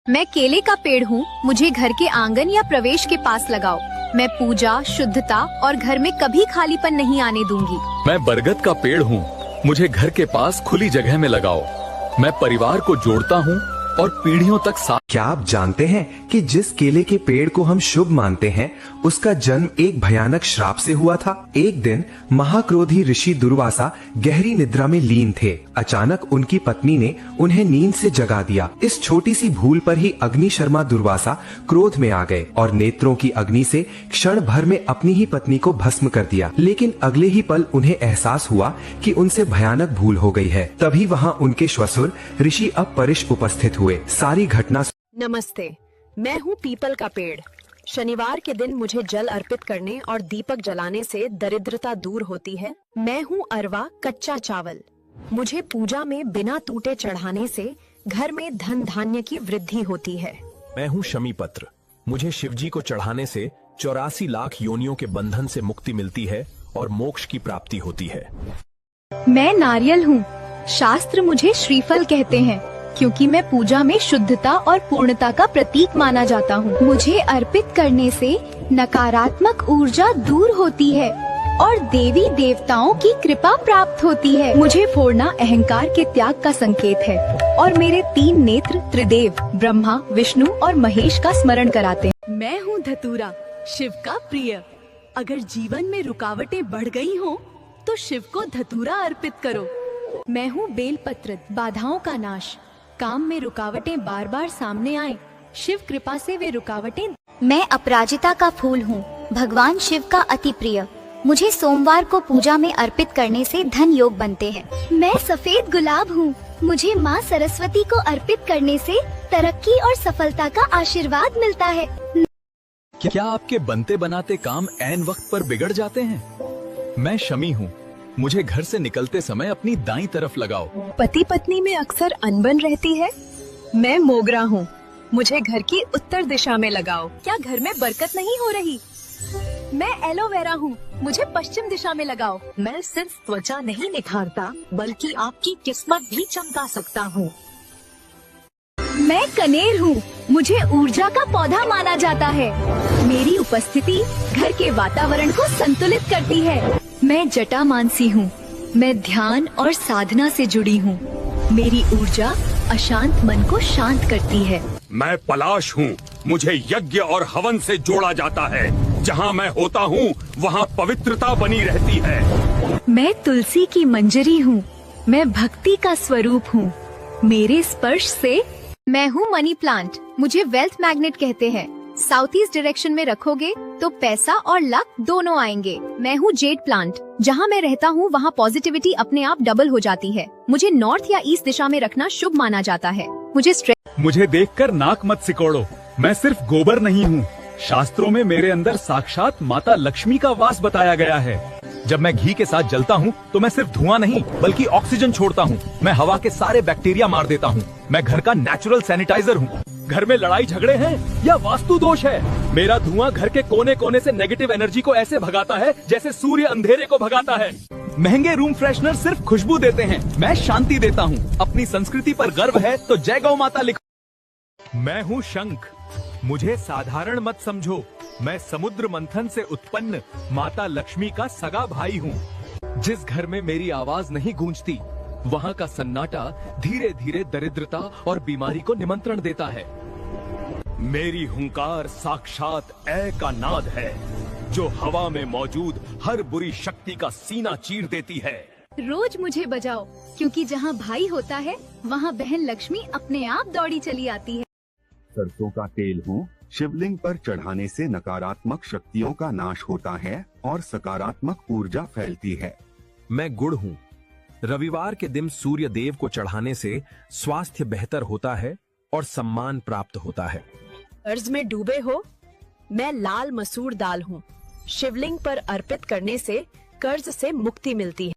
मैं केले का पेड़ हूँ, मुझे घर के आंगन या प्रवेश के पास लगाओ। मैं पूजा, शुद्धता और घर में कभी खालीपन नहीं आने दूंगी। मैं बरगद का पेड़ हूँ, मुझे घर के पास खुली जगह में लगाओ। मैं परिवार को जोड़ता हूँ और पीढ़ियों तक साथ। क्या आप जानते हैं कि जिस केले के पेड़ को हम शुभ मानते हैं उसका जन्म एक भयानक श्राप से हुआ था। एक दिन महाक्रोधी ऋषि दुर्वासा गहरी निद्रा में लीन थे। अचानक उनकी पत्नी ने उन्हें नींद से जगा दिया। इस छोटी सी भूल पर ही अग्नि शर्मा दुर्वासा क्रोध में आ गए और नेत्रों की अग्नि से क्षण भर में अपनी ही पत्नी को भस्म कर दिया। लेकिन अगले ही पल उन्हें एहसास हुआ कि उनसे भयानक भूल हो गई है। तभी वहाँ उनके श्वशुर ऋषि अपरिश उपस्थित हुए। सारी घटना। नमस्ते, मैं हूँ पीपल का पेड़। शनिवार के दिन मुझे जल अर्पित करने और दीपक जलाने से दरिद्रता दूर होती है। मैं हूँ अरवा, कच्चा चावल। मुझे पूजा में बिना टूटे चढ़ाने से घर में धन धान्य की वृद्धि होती है। मैं हूँ शमी पत्र। मुझे शिवजी को चढ़ाने से 84 लाख योनियों के बंधन से मुक्ति मिलती है और मोक्ष की प्राप्ति होती है। मैं नारियल हूँ, शास्त्र मुझे श्रीफल कहते हैं क्योंकि मैं पूजा में शुद्धता और पूर्णता का प्रतीक माना जाता हूँ। मुझे अर्पित करने से नकारात्मक ऊर्जा दूर होती है और देवी देवताओं की कृपा प्राप्त होती है। मुझे फोड़ना अहंकार के त्याग का संकेत है और मेरे 3 नेत्र त्रिदेव ब्रह्मा, विष्णु और महेश का स्मरण कराते हैं। मैं हूँ धतूरा, शिव का प्रिय। अगर जीवन में रुकावटें बढ़ गई हो तो शिव को धतूरा अर्पित करो। मैं हूँ बेलपत्र, बाधाओं का नाश। काम में रुकावटें बार बार सामने आए, शिव कृपा से वे रुकावटें। मैं अपराजिता का फूल हूँ, भगवान शिव का अति प्रिय। मुझे सोमवार को पूजा में अर्पित करने से धन योग बनते हैं। मैं सफेद गुलाब हूँ, मुझे माँ सरस्वती को अर्पित करने से तरक्की और सफलता का आशीर्वाद मिलता है। क्या आपके बनते बनाते काम ऐन वक्त पर बिगड़ जाते हैं? मैं शमी हूँ, मुझे घर से निकलते समय अपनी दाईं तरफ लगाओ। पति पत्नी में अक्सर अनबन रहती है। मैं मोगरा हूँ, मुझे घर की उत्तर दिशा में लगाओ। क्या घर में बरकत नहीं हो रही? मैं एलोवेरा हूँ, मुझे पश्चिम दिशा में लगाओ। मैं सिर्फ त्वचा नहीं निखारता बल्कि आपकी किस्मत भी चमका सकता हूँ। मैं कनेर हूँ, मुझे ऊर्जा का पौधा माना जाता है। मेरी उपस्थिति घर के वातावरण को संतुलित करती है। मैं जटा मानसी हूँ, मैं ध्यान और साधना से जुड़ी हूँ। मेरी ऊर्जा अशांत मन को शांत करती है। मैं पलाश हूँ, मुझे यज्ञ और हवन से जोड़ा जाता है। जहाँ मैं होता हूँ वहाँ पवित्रता बनी रहती है। मैं तुलसी की मंजरी हूँ, मैं भक्ति का स्वरूप हूँ। मेरे स्पर्श से। मैं हूँ मनी प्लांट, मुझे वेल्थ मैग्नेट कहते हैं। साउथ ईस्ट डायरेक्शन में रखोगे तो पैसा और लक दोनों आएंगे। मैं हूँ जेड प्लांट, जहाँ मैं रहता हूँ वहाँ पॉजिटिविटी अपने आप डबल हो जाती है। मुझे नॉर्थ या ईस्ट दिशा में रखना शुभ माना जाता है। मुझे देखकर नाक मत सिकोड़ो, मैं सिर्फ गोबर नहीं हूँ। शास्त्रों में मेरे अंदर साक्षात माता लक्ष्मी का वास बताया गया है। जब मैं घी के साथ जलता हूँ तो मैं सिर्फ धुआं नहीं बल्कि ऑक्सीजन छोड़ता हूँ। मैं हवा के सारे बैक्टीरिया मार देता हूँ। मैं घर का नेचुरल सैनिटाइजर हूँ। घर में लड़ाई झगड़े हैं या वास्तु दोष है, मेरा धुआं घर के कोने कोने से नेगेटिव एनर्जी को ऐसे भगाता है जैसे सूर्य अंधेरे को भगाता है। महंगे रूम फ्रेशनर सिर्फ खुशबू देते हैं, मैं शांति देता हूँ। अपनी संस्कृति पर गर्व है तो जय गौ माता लिखो। मैं हूँ शंख, मुझे साधारण मत समझो। मैं समुद्र मंथन से उत्पन्न माता लक्ष्मी का सगा भाई हूँ। जिस घर में मेरी आवाज नहीं गूंजती वहाँ का सन्नाटा धीरे धीरे दरिद्रता और बीमारी को निमंत्रण देता है। मेरी हुंकार साक्षात ए का नाद है, जो हवा में मौजूद हर बुरी शक्ति का सीना चीर देती है। रोज मुझे बजाओ, क्योंकि जहाँ भाई होता है वहाँ बहन लक्ष्मी अपने आप दौड़ी चली आती है। सरसों का तेल हूँ, शिवलिंग पर चढ़ाने से नकारात्मक शक्तियों का नाश होता है और सकारात्मक ऊर्जा फैलती है। मैं गुड़ हूँ, रविवार के दिन सूर्य देव को चढ़ाने से स्वास्थ्य बेहतर होता है और सम्मान प्राप्त होता है। कर्ज में डूबे हो? मैं लाल मसूर दाल हूँ, शिवलिंग पर अर्पित करने से कर्ज से मुक्ति मिलती है।